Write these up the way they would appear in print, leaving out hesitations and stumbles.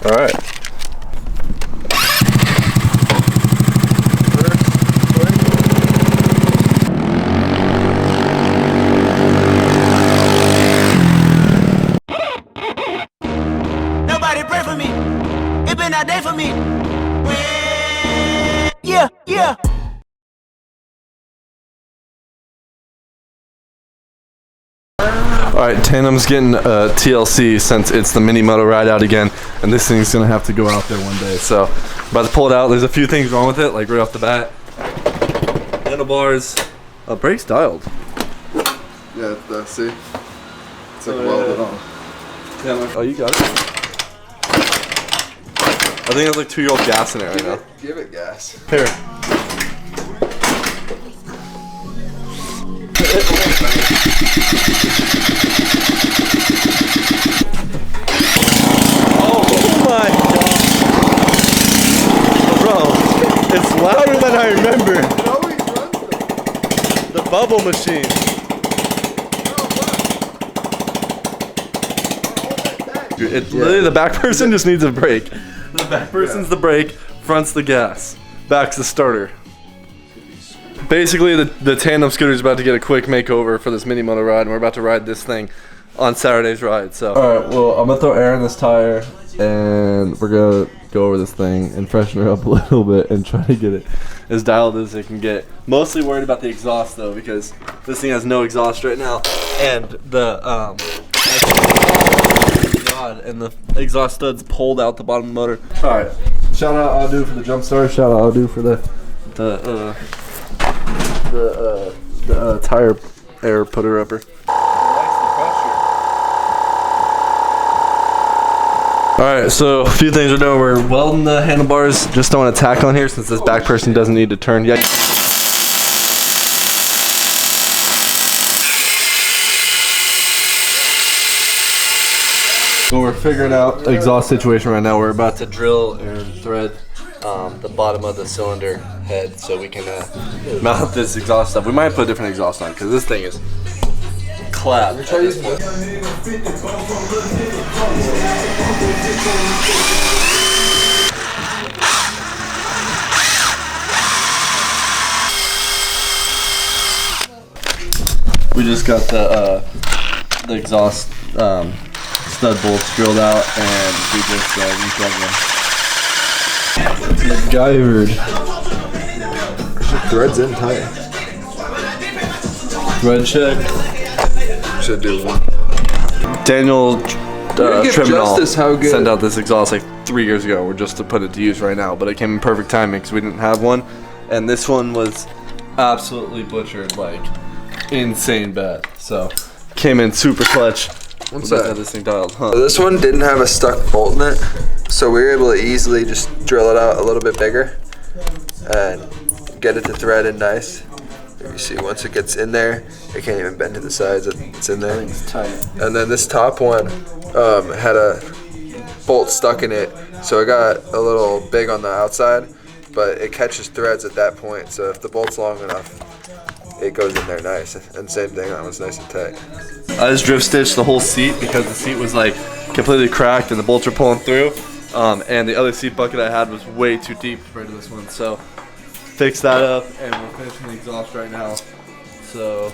All right. Nobody pray for me. It been a day for me. Yeah, yeah. All right, Tandem's getting TLC since it's the mini moto ride out again, and this thing's gonna have to go out there one day. So, about to pull it out. There's a few things wrong with it, like right off the bat. Handlebars, brakes dialed. Yeah, see, it's like welded on. Yeah, oh, you got it. I think there's like 2-year-old gas in it right now. Give it gas. Here. Oh my god. Bro, it's louder than I remember. It always runs though. The bubble machine. It literally, the back person just needs a brake. The back person's the brake, front's the gas, back's the starter. Basically, the Tandem scooter is about to get a quick makeover for this mini moto ride, and we're about to ride this thing on Saturday's ride. So, all right, well, I'm gonna throw air in this tire, and we're gonna go over this thing and freshen her up a little bit and try to get it as dialed as it can get. Mostly worried about the exhaust though, because this thing has no exhaust right now, and the and the exhaust studs pulled out the bottom of the motor. All right, shout out Adu for the jump start. Shout out Adu for the tire air putter upper. Alright, so a few things we're doing. We're welding the handlebars, just throwing a tack on here since this back person doesn't need to turn yet. So we're figuring out the exhaust situation right now. We're about to drill and thread the bottom of the cylinder head so we can mount this exhaust stuff. We might put a different exhaust on because this thing is clap. Try using this. We just got the exhaust stud bolts drilled out, and we just replugged them. MacGyvered. Threads in tight. Thread check. Should do one. Daniel Triminal sent out this exhaust like 3 years ago. We're just to put it to use right now, but it came in perfect timing because we didn't have one, and this one was absolutely butchered, like insane bad. So came in super clutch. What's We're about that? to have this thing dialed, huh? This one didn't have a stuck bolt in it, so we were able to easily just drill it out a little bit bigger and get it to thread in nice. You see, once it gets in there, it can't even bend to the sides. It's in there. It's tight. And then this top one had a bolt stuck in it, so it got a little big on the outside, but it catches threads at that point. So if the bolt's long enough, it goes in there nice. And same thing, that one's nice and tight. I just drift stitched the whole seat because the seat was like completely cracked and the bolts were pulling through. And the other seat bucket I had was way too deep compared to this one. So fixed that up, and we're finishing the exhaust right now. So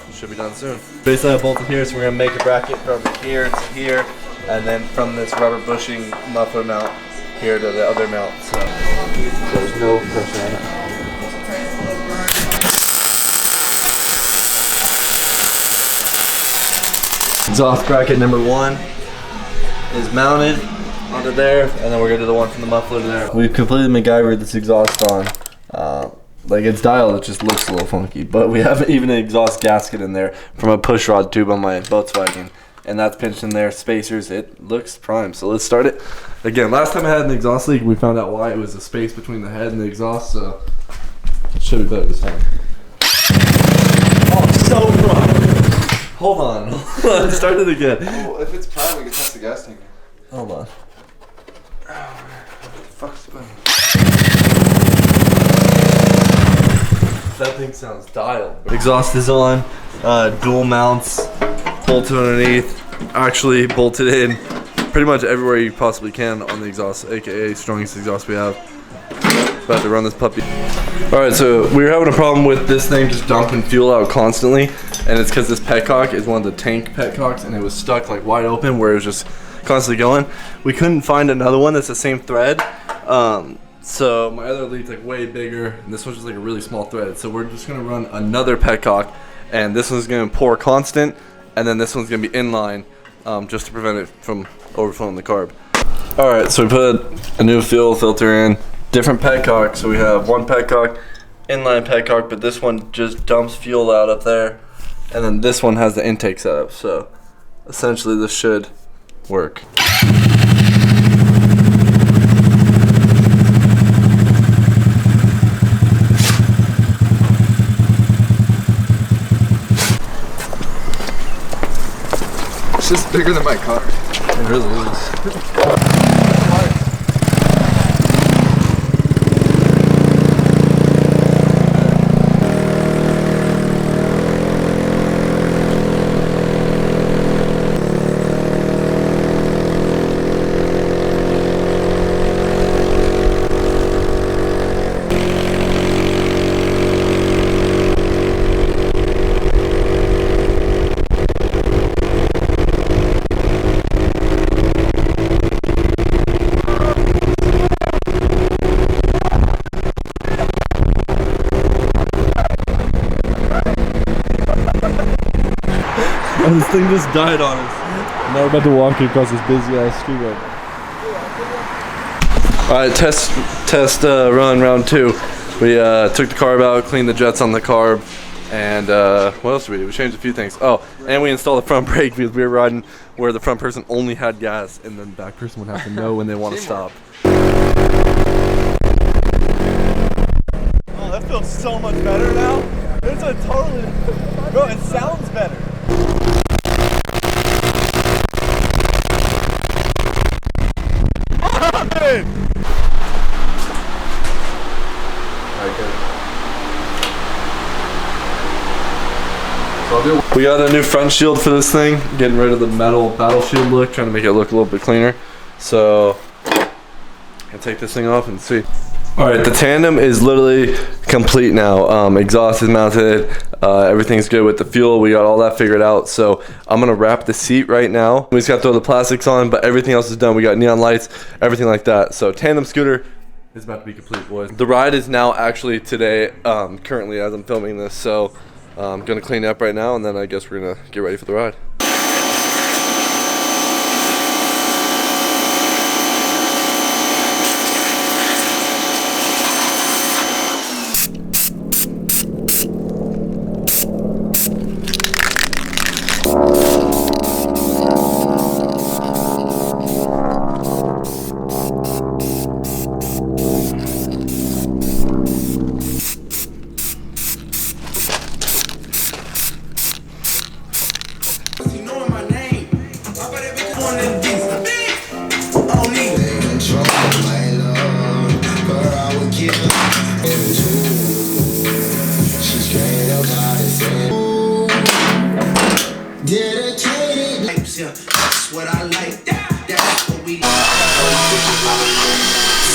it should be done soon. Basically I bolted here, so we're gonna make a bracket from here to here, and then from this rubber bushing muffler mount here to the other mount. So there's no pressure on it. Exhaust bracket number 1 is mounted onto there, and then we're gonna do the one from the muffler to there. We've completely MacGyvered this exhaust on. Like it's dialed, it just looks a little funky, but we have even an exhaust gasket in there from a push rod tube on my Volkswagen, and that's pinched in there. Spacers, it looks prime. So let's start it. Again, last time I had an exhaust leak, we found out why. It was a space between the head and the exhaust, so it should be better this time. Oh, so wrong. Hold on. Start it again. Well, if it's prime, we can test the gas tank. Hold on. What the fuck's going on? That thing sounds dialed. Exhaust is on, dual mounts, bolted underneath, actually bolted in pretty much everywhere you possibly can on the exhaust, aka strongest exhaust we have. About to run this puppy. Alright, so we were having a problem with this thing just dumping fuel out constantly, and it's because this petcock is one of the tank petcocks, and it was stuck like wide open where it was just constantly going. We couldn't find another one that's the same thread. So my other lead's like way bigger, and this one's just like a really small thread. So we're just gonna run another petcock, and this one's gonna pour constant, and then this one's gonna be inline, just to prevent it from overflowing the carb. Alright, so we put a new fuel filter in, different petcock. So we have one petcock, inline petcock, but this one just dumps fuel out up there, and then this one has the intake setup. So essentially this should work. It's just bigger than my car. It really is. This thing just died on us. Now we're about to walk across this busy ass street right now. Alright, test run round 2. We took the carb out, cleaned the jets on the carb, and what else did we do? We changed a few things. Oh, and we installed the front brake because we were riding where the front person only had gas, and then the back person would have to know when they want to stop. Oh, that feels so much better now. It's a totally, bro, it sounds better. We got a new front shield for this thing, getting rid of the metal battle shield look, trying to make it look a little bit cleaner. So I'll take this thing off and see. Alright, the tandem is literally complete now. Exhaust is mounted, everything's good with the fuel, we got all that figured out. So I'm gonna wrap the seat right now. We just gotta throw the plastics on, but everything else is done. We got neon lights, everything like that. So tandem scooter is about to be complete, boys. The ride is now actually today, currently as I'm filming this. So I'm gonna clean it up right now, and then I guess we're gonna get ready for the ride.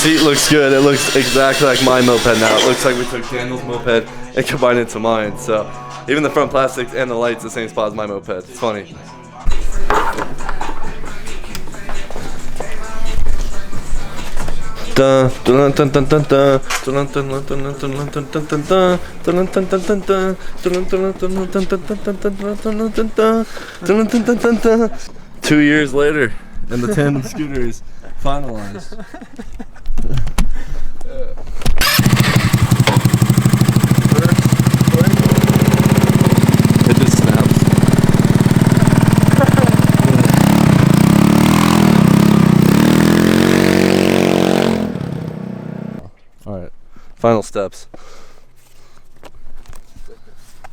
Seat looks good. It looks exactly like my moped now. It looks like we took Daniel's moped and combined it to mine. So even the front plastics and the lights the same spot as my moped. It's funny. Two years later, and the tandem scooter is finalized. It just snaps. Alright, final steps.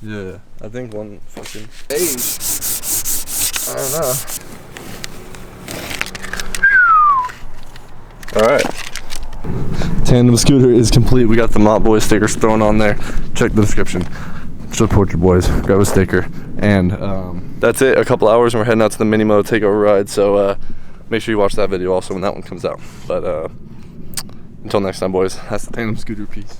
Yeah, I think one fucking Age. I don't know. Alright. Tandem scooter is complete. We got the MOPBOYZ stickers thrown on there. Check the description. Support your boys. Grab a sticker. And that's it. A couple hours and we're heading out to the mini moto takeover ride. So make sure you watch that video also when that one comes out. But until next time, boys, that's the Tandem scooter. Peace.